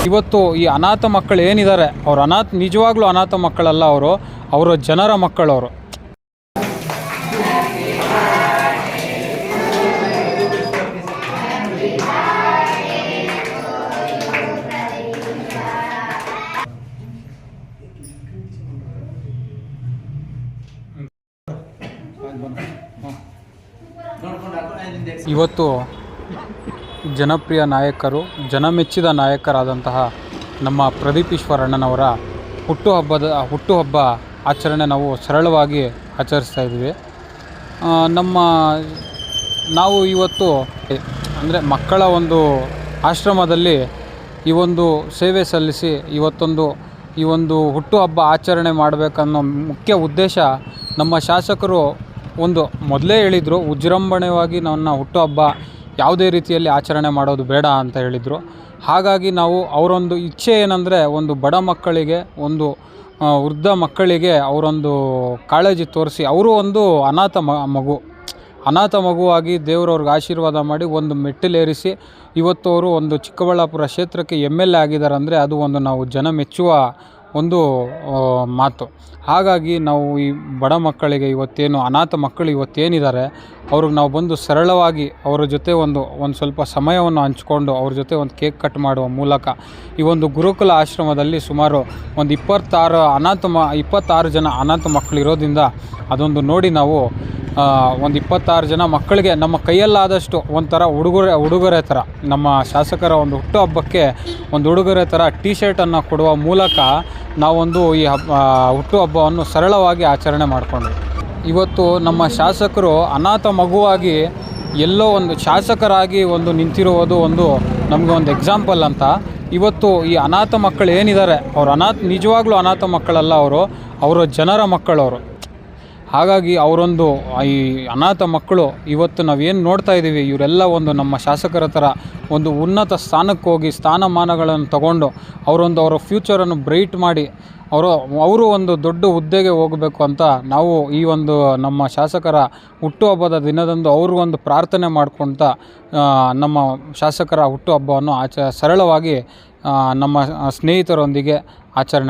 ಇವತ್ತು ಈ ಅನಾಥ ಮಕ್ಕಳು ಏನಿದ್ದಾರೆ ಅವರು ನಿಜವಾಗ್ಲೂ ಅನಾಥ ಮಕ್ಕಳಲ್ಲ, ಅವರು ಜನರ ಮಕ್ಕಳವರು. ಇವತ್ತು ಜನಪ್ರಿಯ ನಾಯಕರು, ಜನಮೆಚ್ಚಿದ ನಾಯಕರಾದಂತಹ ನಮ್ಮ ಪ್ರದೀಪ್ ಈಶ್ವರಣ್ಣನವರ ಹುಟ್ಟುಹಬ್ಬ ಆಚರಣೆ ನಾವು ಸರಳವಾಗಿ ಆಚರಿಸ್ತಾ ಇದ್ದೀವಿ. ನಾವು ಇವತ್ತು ಅಂದರೆ ಮಕ್ಕಳ ಒಂದು ಆಶ್ರಮದಲ್ಲಿ ಈ ಒಂದು ಸೇವೆ ಸಲ್ಲಿಸಿ ಈ ಒಂದು ಹುಟ್ಟುಹಬ್ಬ ಆಚರಣೆ ಮಾಡಬೇಕನ್ನೋ ಮುಖ್ಯ ಉದ್ದೇಶ ನಮ್ಮ ಶಾಸಕರು ಮೊದಲೇ ಹೇಳಿದರು, ವಿಜೃಂಭಣೆಯಾಗಿ ನನ್ನ ಹುಟ್ಟುಹಬ್ಬ ಯಾವುದೇ ರೀತಿಯಲ್ಲಿ ಆಚರಣೆ ಮಾಡೋದು ಬೇಡ ಅಂತ ಹೇಳಿದರು. ಹಾಗಾಗಿ ನಾವು ಅವರೊಂದು ಇಚ್ಛೆ ಏನಂದರೆ ಬಡ ಮಕ್ಕಳಿಗೆ, ವೃದ್ಧ ಮಕ್ಕಳಿಗೆ ಅವರೊಂದು ಕಾಳಜಿ ತೋರಿಸಿ, ಅವರು ಅನಾಥ ಮಗುವಾಗಿ ದೇವರವ್ರಿಗೆ ಆಶೀರ್ವಾದ ಮಾಡಿ ಮೆಟ್ಟಿಲೇರಿಸಿ ಇವತ್ತು ಅವರು ಚಿಕ್ಕಬಳ್ಳಾಪುರ ಕ್ಷೇತ್ರಕ್ಕೆ MLA ಆಗಿದ್ದಾರೆ ಅಂದರೆ ಅದು ನಾವು ಜನ ಮೆಚ್ಚುವ ಮಾತು. ಹಾಗಾಗಿ ನಾವು ಈ ಬಡ ಮಕ್ಕಳಿಗೆ ಅನಾಥ ಮಕ್ಕಳು ಇವತ್ತೇನಿದ್ದಾರೆ ಅವ್ರಿಗೆ ನಾವು ಸರಳವಾಗಿ ಅವರ ಜೊತೆ ಒಂದು ಸ್ವಲ್ಪ ಸಮಯವನ್ನು ಹಂಚ್ಕೊಂಡು ಅವ್ರ ಜೊತೆ ಕೇಕ್ ಕಟ್ ಮಾಡುವ ಮೂಲಕ ಈ ಗುರುಕುಲ ಆಶ್ರಮದಲ್ಲಿ ಸುಮಾರು 26 ಜನ ಅನಾಥ ಮಕ್ಕಳು ಇರೋದ್ರಿಂದ ನೋಡಿ ನಾವು 26 ಜನ ಮಕ್ಕಳಿಗೆ ನಮ್ಮ ಕೈಯಲ್ಲಾದಷ್ಟು ಒಂಥರ ಉಡುಗೊರೆ ಥರ ನಮ್ಮ ಶಾಸಕರ ಹುಟ್ಟುಹಬ್ಬಕ್ಕೆ ಉಡುಗೊರೆ ಥರ T-ಶರ್ಟನ್ನು ಕೊಡುವ ಮೂಲಕ ನಾವು ಈ ಹುಟ್ಟುಹಬ್ಬವನ್ನು ಸರಳವಾಗಿ ಆಚರಣೆ ಮಾಡಿಕೊಂಡ್ವಿ. ಇವತ್ತು ನಮ್ಮ ಶಾಸಕರು ಅನಾಥ ಮಗುವಾಗಿ ಎಲ್ಲೋ ಶಾಸಕರಾಗಿ ನಿಂತಿರುವುದು ನಮಗೆ ಎಕ್ಸಾಂಪಲ್ ಅಂತ. ಇವತ್ತು ಈ ಅನಾಥ ಮಕ್ಕಳು ಏನಿದ್ದಾರೆ ಅವರು ನಿಜವಾಗ್ಲೂ ಅನಾಥ ಮಕ್ಕಳಲ್ಲ, ಅವರು ಜನರ ಮಕ್ಕಳವರು. ಹಾಗಾಗಿ ಈ ಅನಾಥ ಮಕ್ಕಳು ಇವತ್ತು ನಾವೇನು ನೋಡ್ತಾ ಇದ್ದೀವಿ, ಇವರೆಲ್ಲ ನಮ್ಮ ಶಾಸಕರ ಥರ ಉನ್ನತ ಸ್ಥಾನಕ್ಕೆ ಹೋಗಿ ಸ್ಥಾನಮಾನಗಳನ್ನು ತಗೊಂಡು ಅವರ ಫ್ಯೂಚರನ್ನು ಬ್ರೈಟ್ ಮಾಡಿ ಅವರು ದೊಡ್ಡ ಹುದ್ದೆಗೆ ಹೋಗಬೇಕು ಅಂತ ನಾವು ಈ ನಮ್ಮ ಶಾಸಕರ ಹುಟ್ಟುಹಬ್ಬದ ದಿನದಂದು ಅವ್ರಿಗೊಂದು ಪ್ರಾರ್ಥನೆ ಮಾಡ್ಕೊಳ್ತಾ ನಮ್ಮ ಶಾಸಕರ ಹುಟ್ಟುಹಬ್ಬವನ್ನು ಸರಳವಾಗಿ ನಮ್ಮ ಸ್ನೇಹಿತರೊಂದಿಗೆ ಆಚರಣೆ